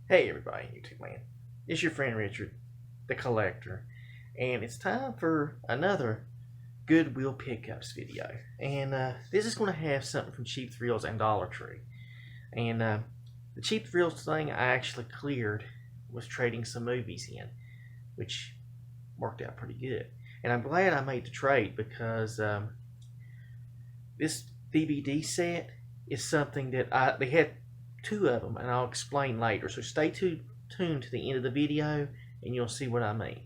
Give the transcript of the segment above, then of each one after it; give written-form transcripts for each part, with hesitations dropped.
Hey everybody, YouTube man. It's your friend Richard, the collector, and it's time for another Goodwill pickups video. And this is going to have something from Cheap Thrills and Dollar Tree. And the Cheap Thrills thing I actually cleared was trading some movies in, which worked out pretty good. And I'm glad I made the trade because this DVD set is something that they had two of them, and I'll explain later. So stay tuned to the end of the video, and you'll see what I mean.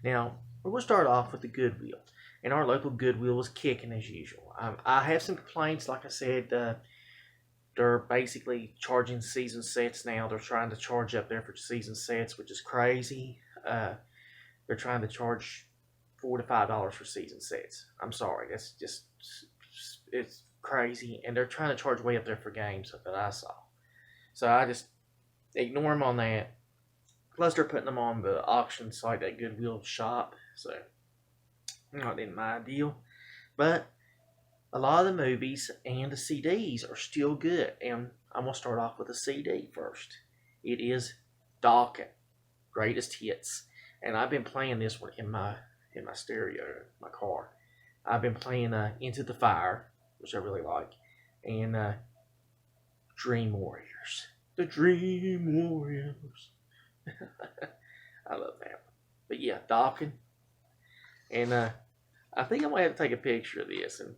Now, we're going to start off with the Goodwill, and our local Goodwill was kicking as usual. I have some complaints, like I said. They're basically charging season sets now. They're trying to charge up there for season sets, which is crazy. They're trying to charge $4 to $5 for season sets. I'm sorry, that's just it's crazy, and they're trying to charge way up there for games that I saw. So I just ignore them on that. Plus, they're putting them on the auction site at Goodwill shop, so not in my deal. But a lot of the movies and the CDs are still good, and I'm gonna start off with a CD first. It is Dokken, Greatest Hits, and I've been playing this one in my stereo, my car. I've been playing Into the Fire, which I really like, and Dream Warriors. The Dream Warriors. I love that one. But yeah, Dokken. And I think I'm going to have to take a picture of this and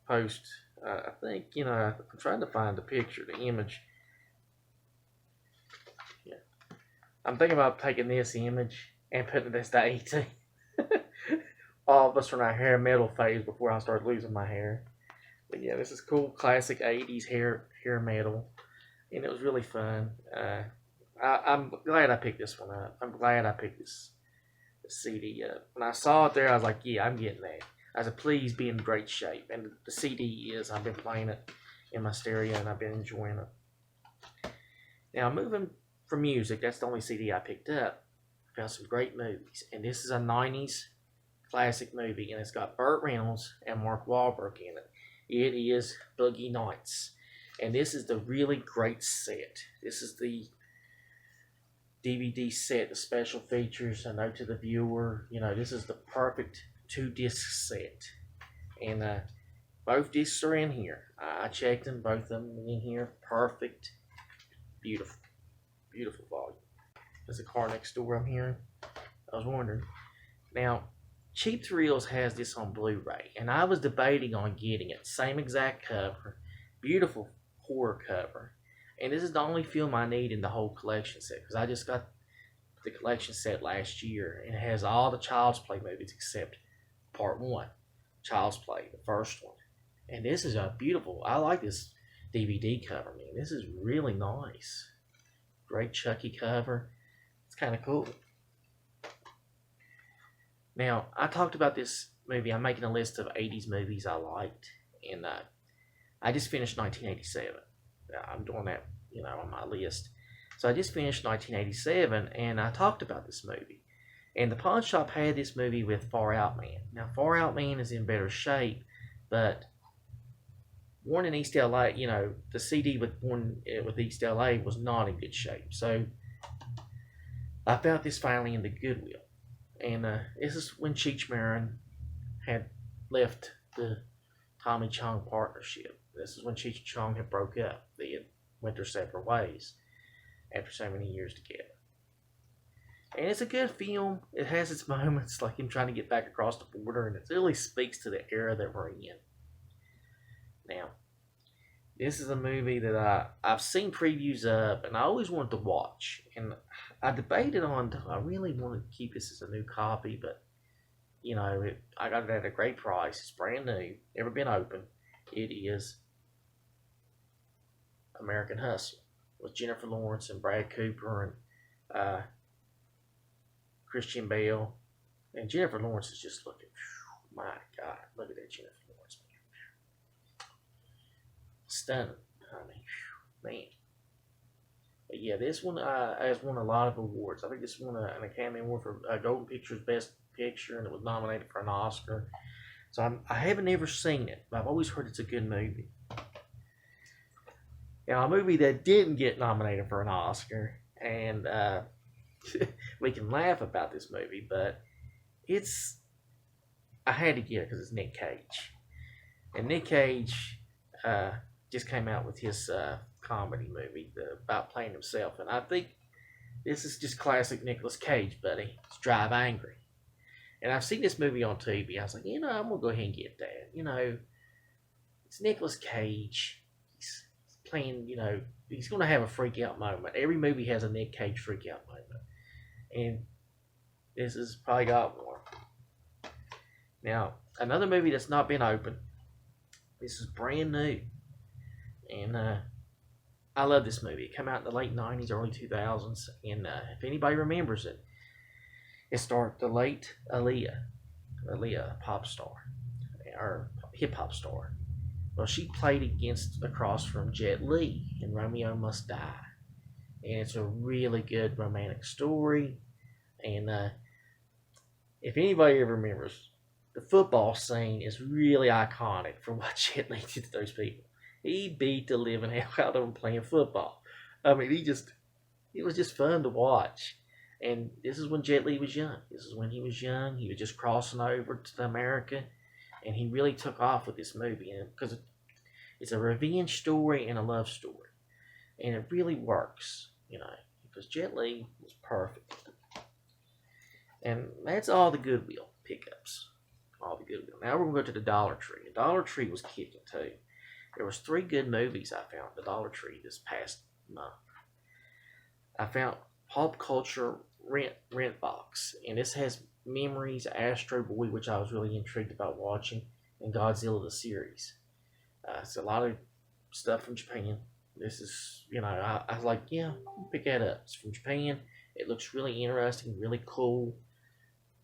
post. I think, I'm trying to find the picture, the image. Yeah. I'm thinking about taking this image and putting this to AT. All of us from our hair metal phase before I start losing my hair. But yeah, this is cool, classic 80s hair metal. And it was really fun. I'm glad I picked this one up. I'm glad I picked this CD up. When I saw it there, I was like, yeah, I'm getting that. I said, please be in great shape. And the CD is. I've been playing it in my stereo, and I've been enjoying it. Now, moving from music, that's the only CD I picked up. I found some great movies. And this is a 90s classic movie, and it's got Burt Reynolds and Mark Wahlberg in it. It is Boogie Nights. And this is the really great set. This is the DVD set, the special features, a note to the viewer. This is the perfect 2-disc set. And both discs are in here. I checked them, both of them in here. Perfect. Beautiful. Beautiful volume. There's a car next door I'm hearing. I was wondering. Now, Cheap Thrills has this on Blu-ray, and I was debating on getting it. Same exact cover. Beautiful horror cover. And this is the only film I need in the whole collection set, because I just got the collection set last year, and it has all the Child's Play movies except Part 1, Child's Play, the first one. And this is a beautiful, I like this DVD cover, man. This is really nice. Great Chucky cover. It's kind of cool. Now, I talked about this movie. I'm making a list of 80s movies I liked, and I just finished 1987. I'm doing that, on my list. So I just finished 1987, and I talked about this movie. And the pawn shop had this movie with Far Out Man. Now, Far Out Man is in better shape, but Born in East LA, the CD with East LA was not in good shape. So I found this finally in the Goodwill. And this is when Cheech Marin had left the Tommy Chong partnership. This is when Cheech and Chong had broke up. They had went their separate ways after so many years together. And it's a good film. It has its moments, like him trying to get back across the border, and it really speaks to the era that we're in. Now, this is a movie that I've seen previews of, and I always wanted to watch. And I debated on, do I really want to keep this as a new copy? But, I got it at a great price. It's brand new, never been opened. It is American Hustle with Jennifer Lawrence and Brad Cooper and Christian Bale. And Jennifer Lawrence is just looking, my God, look at that Jennifer Lawrence, man. Stunning, honey, man. But yeah, this one has won a lot of awards. I think this won an Academy Award for Golden Picture's Best Picture, and it was nominated for an Oscar. So I haven't ever seen it, but I've always heard it's a good movie. Now, a movie that didn't get nominated for an Oscar And we can laugh about this movie, but I had to get it because it's Nick Cage. And Nick Cage just came out with his comedy movie about playing himself. And I think this is just classic Nicolas Cage, buddy. It's Drive Angry. And I've seen this movie on TV. I was like, I'm going to go ahead and get that. It's Nicolas Cage. He's playing, he's going to have a freak out moment. Every movie has a Nick Cage freak out moment. And this has probably got one. Now, another movie that's not been opened. This is brand new. And I love this movie. It came out in the late 90s, early 2000s. And if anybody remembers it, it starred the late Aaliyah, pop star, or hip hop star. Well, she played across from Jet Li in Romeo Must Die. And it's a really good romantic story. And if anybody ever remembers, the football scene is really iconic for what Jet Li did to those people. He beat the living hell out of them playing football. I mean, it was just fun to watch. And this is when Jet Li was young. This is when he was young. He was just crossing over to America. And he really took off with this movie. Because it's a revenge story and a love story. And it really works, because Jet Li was perfect. And that's all the Goodwill pickups. All the Goodwill. Now we're going to go to the Dollar Tree. The Dollar Tree was kicking too. There was 3 good movies I found at the Dollar Tree this past month. I found Pop Culture Rent Box. And this has Memories, Astro Boy, which I was really intrigued about watching, and Godzilla the series. It's a lot of stuff from Japan. This is, I was like, yeah, I'll pick that up. It's from Japan. It looks really interesting, really cool.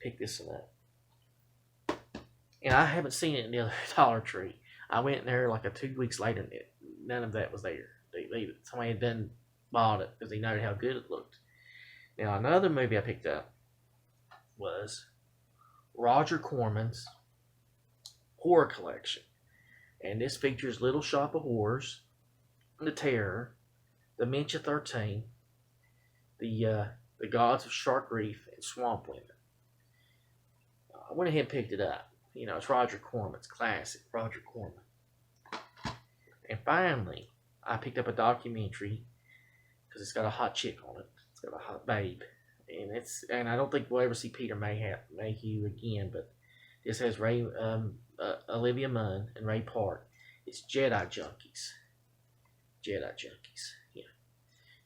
Pick this one up. And I haven't seen it in the other Dollar Tree. I went in there like 2 weeks later, and none of that was there. Somebody had done bought it because they noted how good it looked. Now, another movie I picked up was Roger Corman's Horror Collection. And this features Little Shop of Horrors, The Terror, Dementia 13, The Gods of Shark Reef, and Swamp Women. I went ahead and picked it up. It's Roger Corman. It's classic Roger Corman. And finally, I picked up a documentary because it's got a hot chick on it. It's got a hot babe. And I don't think we'll ever see Peter Mayhew again, but this has Olivia Munn and Ray Park. It's Jedi Junkies. Jedi Junkies. Yeah.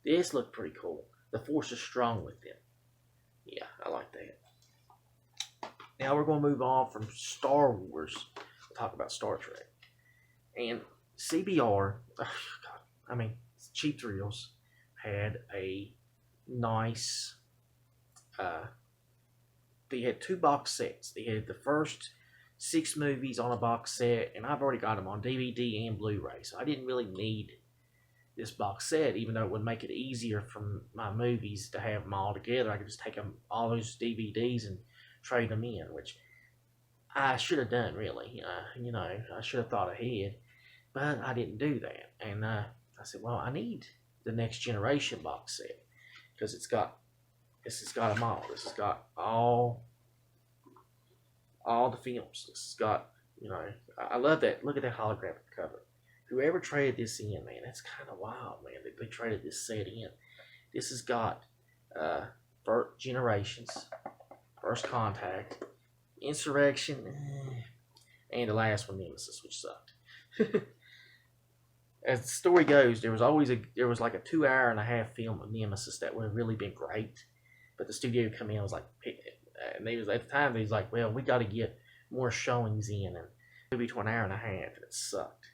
This looked pretty cool. The Force is strong with them. Yeah, I like that. Now we're going to move on from Star Wars. We'll talk about Star Trek. And CBR, Cheap Thrills, had a nice, they had 2 box sets. They had the first 6 movies on a box set, and I've already got them on DVD and Blu-ray, so I didn't really need this box set, even though it would make it easier for my movies to have them all together. I could just take all those DVDs and trade them in, which I should have done, really. I should have thought ahead, but I didn't do that. And I said, well, I need the Next Generation box set because this has got them all. This has got all the films. This has got, I love that. Look at that holographic cover. Whoever traded this in, man, that's kind of wild, man. They traded this set in. This has got Generations, First Contact, Insurrection, and the last one, Nemesis, which sucked. As the story goes, there was like a 2.5-hour film of Nemesis that would have really been great, but the studio would come in and was like, and at the time they was like, well, we got to get more showings in, and maybe to 1.5 hours, and it sucked.